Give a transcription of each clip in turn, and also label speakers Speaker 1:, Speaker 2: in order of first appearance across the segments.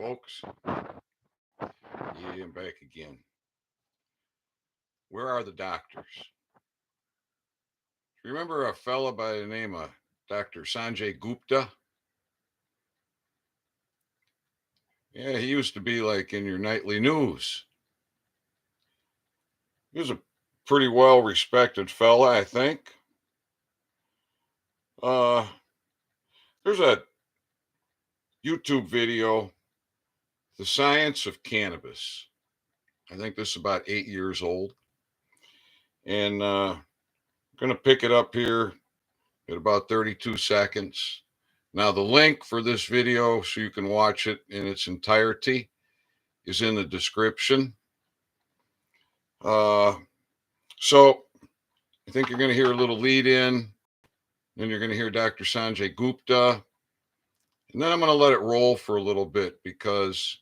Speaker 1: folks. Yeah, I'm back again. Where are the doctors? Remember a fella by the name of Dr. Sanjay Gupta? Yeah, he used to be like in your nightly news. He was a pretty well respected fella, I think. Uh, there's a YouTube video, The Science of Cannabis. I think this is about 8 years old. And I'm going to pick it up here at about 32 seconds. Now, the link for this video, so you can watch it in its entirety, is in the description. So I think you're going to hear a little lead in, then you're going to hear Dr. Sanjay Gupta, and then I'm going to let it roll for a little bit because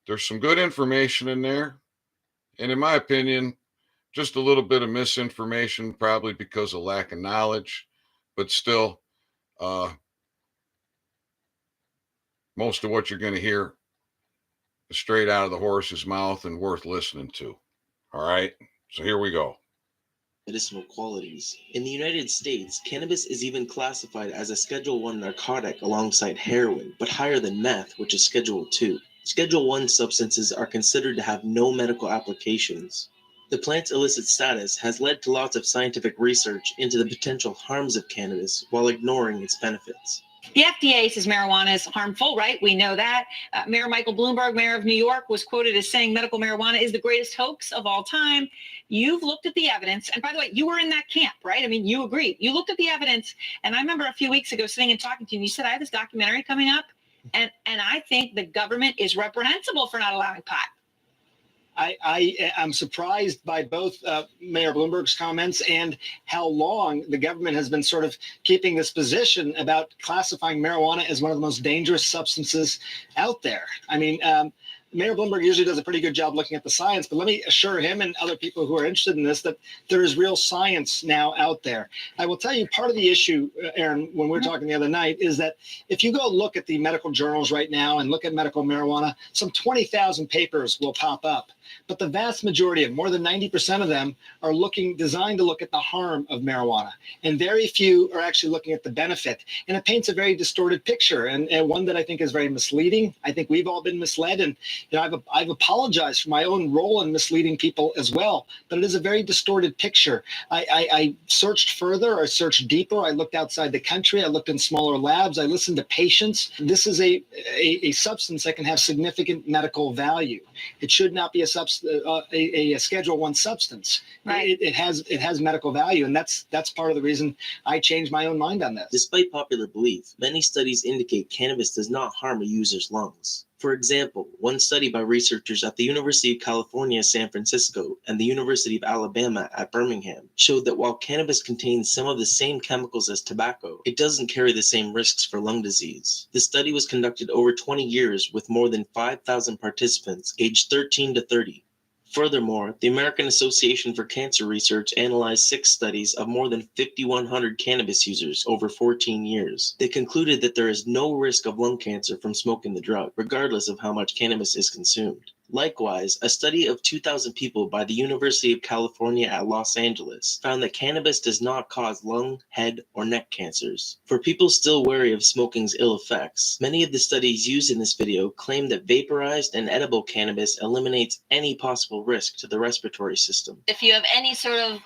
Speaker 1: there's some good information in there. And in my opinion, just a little bit of misinformation, probably because of lack of knowledge, but still, most of what you're going to hear is straight out of the horse's mouth and worth listening to. All right, so here we go.
Speaker 2: Medicinal qualities. In the United States, cannabis is even classified as a Schedule I narcotic alongside heroin, but higher than meth, which is Schedule II. Schedule I substances are considered to have no medical applications. The plant's illicit status has led to lots of scientific research into the potential harms of cannabis while ignoring its benefits.
Speaker 3: The FDA says marijuana is harmful, right? We know that. Mayor Michael Bloomberg, mayor of New York, was quoted as saying medical marijuana is the greatest hoax of all time. You've looked at the evidence. And by the way, you were in that camp, right? I mean, you agreed. You looked at the evidence. And I remember a few weeks ago sitting and talking to you, and you said, I have this documentary coming up. And I think the government is reprehensible for not allowing pot.
Speaker 4: I am surprised by both Mayor Bloomberg's comments and how long the government has been sort of keeping this position about classifying marijuana as one of the most dangerous substances out there. I mean, Mayor Bloomberg usually does a pretty good job looking at the science, but let me assure him and other people who are interested in this that there is real science now out there. I will tell you part of the issue, Aaron, when we were talking the other night, is that if you go look at the medical journals right now and look at medical marijuana, some 20,000 papers will pop up. But the vast majority of more than 90% of them are designed to look at the harm of marijuana. And very few are actually looking at the benefit. And it paints a very distorted picture and one that I think is very misleading. I think we've all been misled. And I've apologized for my own role in misleading people as well. But it is a very distorted picture. I searched further. I searched deeper. I looked outside the country. I looked in smaller labs. I listened to patients. This is a substance that can have significant medical value. It should not be a Schedule I substance.
Speaker 3: Right.
Speaker 4: It has medical value, and that's part of the reason I changed my own mind on this.
Speaker 2: Despite popular belief, many studies indicate cannabis does not harm a user's lungs. For example, one study by researchers at the University of California, San Francisco, and the University of Alabama at Birmingham showed that while cannabis contains some of the same chemicals as tobacco, it doesn't carry the same risks for lung disease. The study was conducted over 20 years with more than 5,000 participants aged 13 to 30. Furthermore, the American Association for Cancer Research analyzed 6 studies of more than 5,100 cannabis users over 14 years. They concluded that there is no risk of lung cancer from smoking the drug, regardless of how much cannabis is consumed. Likewise, a study of 2,000 people by the University of California at Los Angeles found that cannabis does not cause lung, head, or neck cancers. For people still wary of smoking's ill effects, many of the studies used in this video claim that vaporized and edible cannabis eliminates any possible risk to the respiratory system.
Speaker 5: If you have any sort of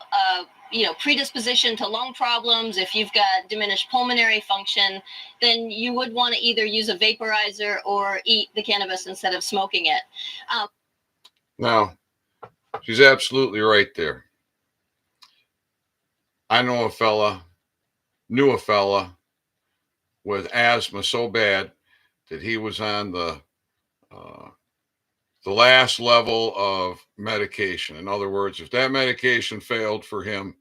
Speaker 5: predisposition to lung problems, if you've got diminished pulmonary function, then you would want to either use a vaporizer or eat the cannabis instead of smoking it.
Speaker 1: Now, she's absolutely right there. I knew a fella with asthma so bad that he was on the last level of medication. In other words, if that medication failed for him,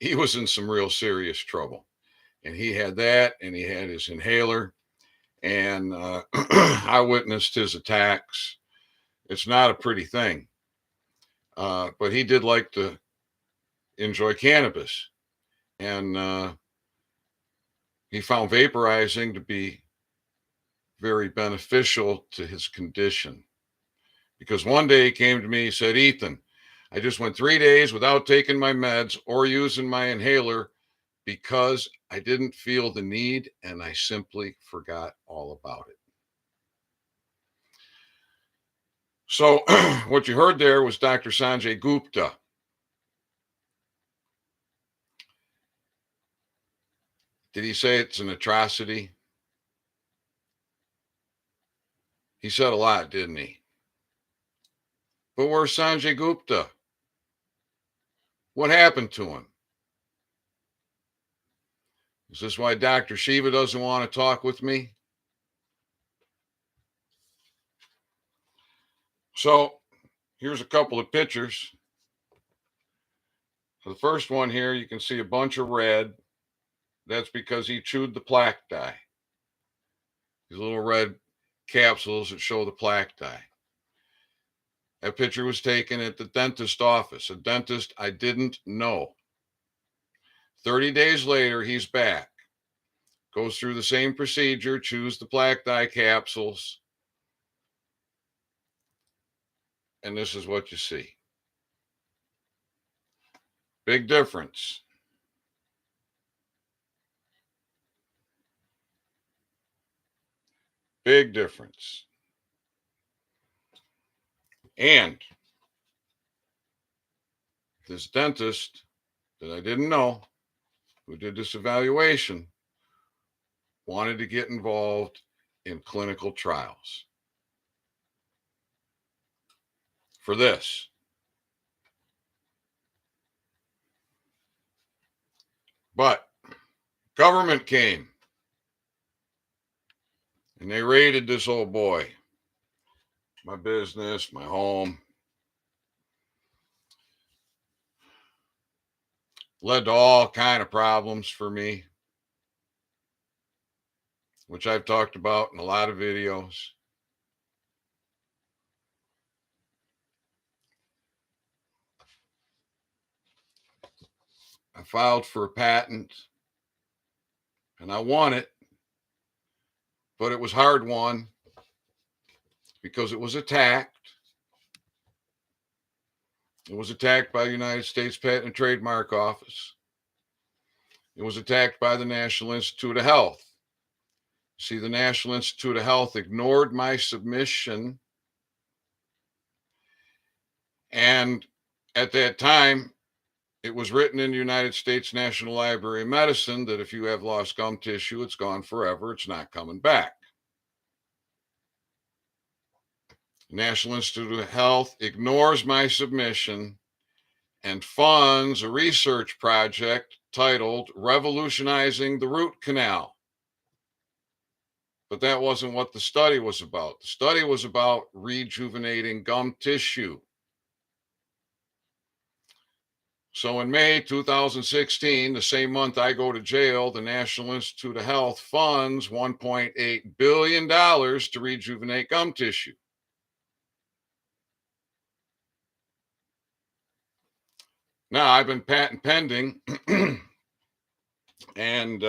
Speaker 1: he was in some real serious trouble. And he had that, and he had his inhaler, and I witnessed his attacks. It's not a pretty thing. But he did like to enjoy cannabis. And he found vaporizing to be very beneficial to his condition. Because one day he came to me, he said, Ethan, I just went 3 days without taking my meds or using my inhaler because I didn't feel the need and I simply forgot all about it. So what you heard there was Dr. Sanjay Gupta. Did he say it's an atrocity? He said a lot, didn't he? But where's Sanjay Gupta? What happened to him? Is this why Dr. Shiva doesn't want to talk with me? So here's a couple of pictures. So the first one here, you can see a bunch of red. That's because he chewed the plaque dye. These little red capsules that show the plaque dye. That picture was taken at the dentist office, a dentist I didn't know. 30 days later, he's back. Goes through the same procedure, chews the plaque dye capsules. And this is what you see. Big difference. Big difference. And this dentist that I didn't know, who did this evaluation, wanted to get involved in clinical trials for this. But government came and they raided this old boy, my business, my home. Led to all kind of problems for me, which I've talked about in a lot of videos. I filed for a patent and I won it, but it was hard won because it was attacked. It was attacked by the United States Patent and Trademark Office. It was attacked by the National Institute of Health. See, the National Institute of Health ignored my submission. And at that time, it was written in the United States National Library of Medicine that if you have lost gum tissue, it's gone forever. It's not coming back. The National Institute of Health ignores my submission and funds a research project titled Revolutionizing the Root Canal. But that wasn't what the study was about. The study was about rejuvenating gum tissue. So in May 2016, the same month I go to jail, the National Institute of Health funds $1.8 billion to rejuvenate gum tissue. Now, I've been patent pending, and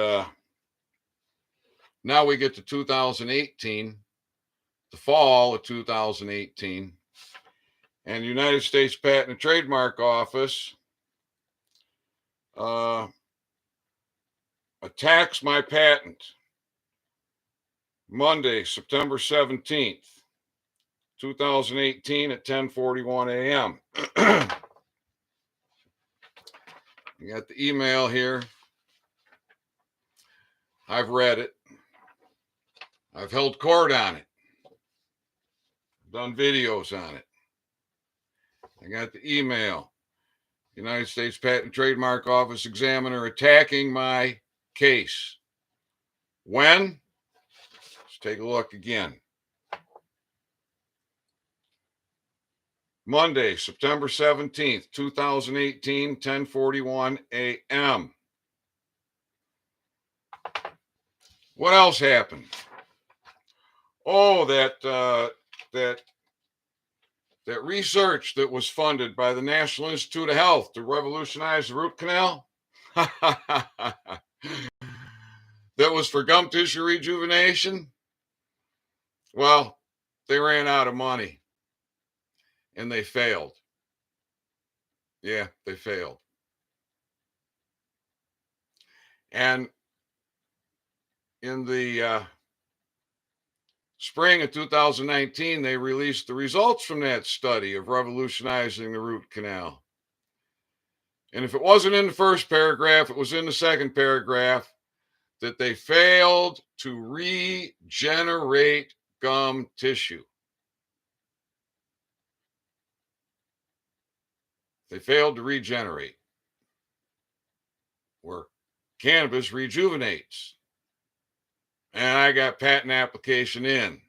Speaker 1: now we get to 2018, the fall of 2018, and the United States Patent and Trademark Office attacks my patent Monday, September 17th, 2018 at 10:41 a.m. You got the email here. I've read it. I've held court on it. I've done videos on it. I got the email. United States Patent and Trademark Office examiner attacking my case. When? Let's take a look again. Monday, September 17th, 2018, 10:41 a.m. What else happened? Oh, that research that was funded by the National Institute of Health to revolutionize the root canal. That was for gum tissue rejuvenation. Well, they ran out of money and they failed. Yeah, they failed. And in the spring of 2019, they released the results from that study of revolutionizing the root canal. And if it wasn't in the first paragraph, it was in the second paragraph that they failed to regenerate gum tissue. They failed to regenerate, where cannabis rejuvenates. And I got patent application in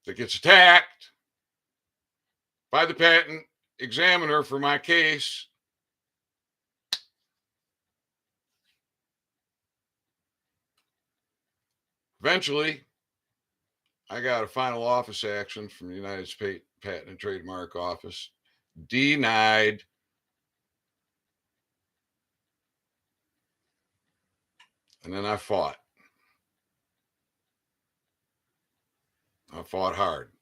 Speaker 1: that gets attacked by the patent examiner for my case. Eventually, I got a final office action from the United States Patent and Trademark Office. Denied. And then I fought. I fought hard.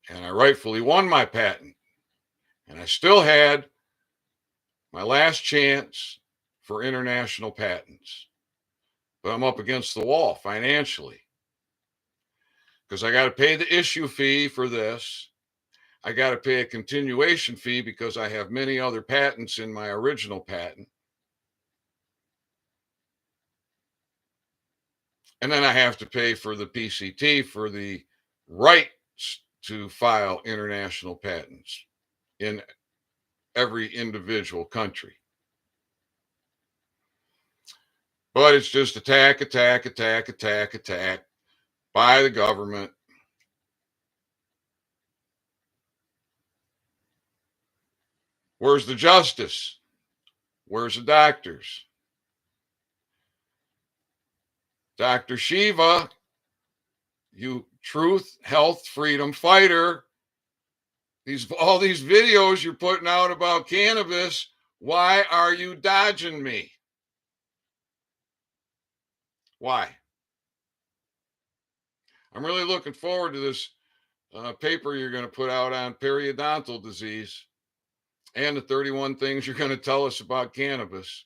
Speaker 1: And I rightfully won my patent. And I still had my last chance for international patents. But I'm up against the wall financially, because I got to pay the issue fee for this. I got to pay a continuation fee because I have many other patents in my original patent. And then I have to pay for the PCT for the rights to file international patents in every individual country. But it's just attack by the government. Where's the justice? Where's the doctors? Dr. Shiva, you truth, health, freedom fighter, all these videos you're putting out about cannabis, why are you dodging me? Why? I'm really looking forward to this paper you're going to put out on periodontal disease and the 31 things you're going to tell us about cannabis.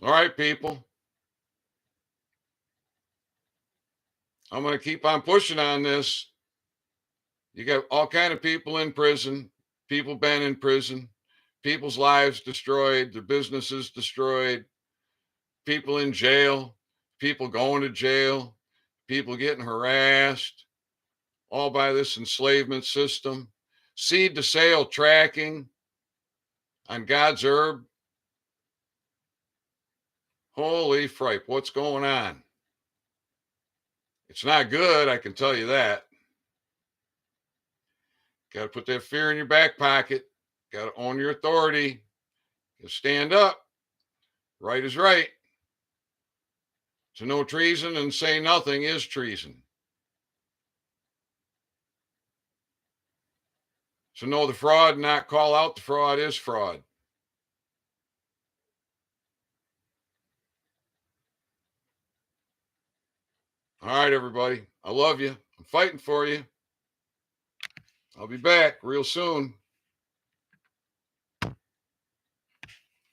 Speaker 1: All right, people. I'm going to keep on pushing on this. You got all kind of people in prison, people been in prison, people's lives destroyed, their businesses destroyed, people in jail, people going to jail, people getting harassed, all by this enslavement system, seed to sale tracking on God's herb. Holy fripe, what's going on? It's not good, I can tell you that. Got to put that fear in your back pocket. Got to own your authority. You stand up. Right is right. To know treason and say nothing is treason. To know the fraud and not call out the fraud is fraud. All right, everybody. I love you. I'm fighting for you. I'll be back real soon.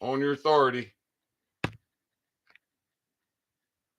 Speaker 1: Own your authority.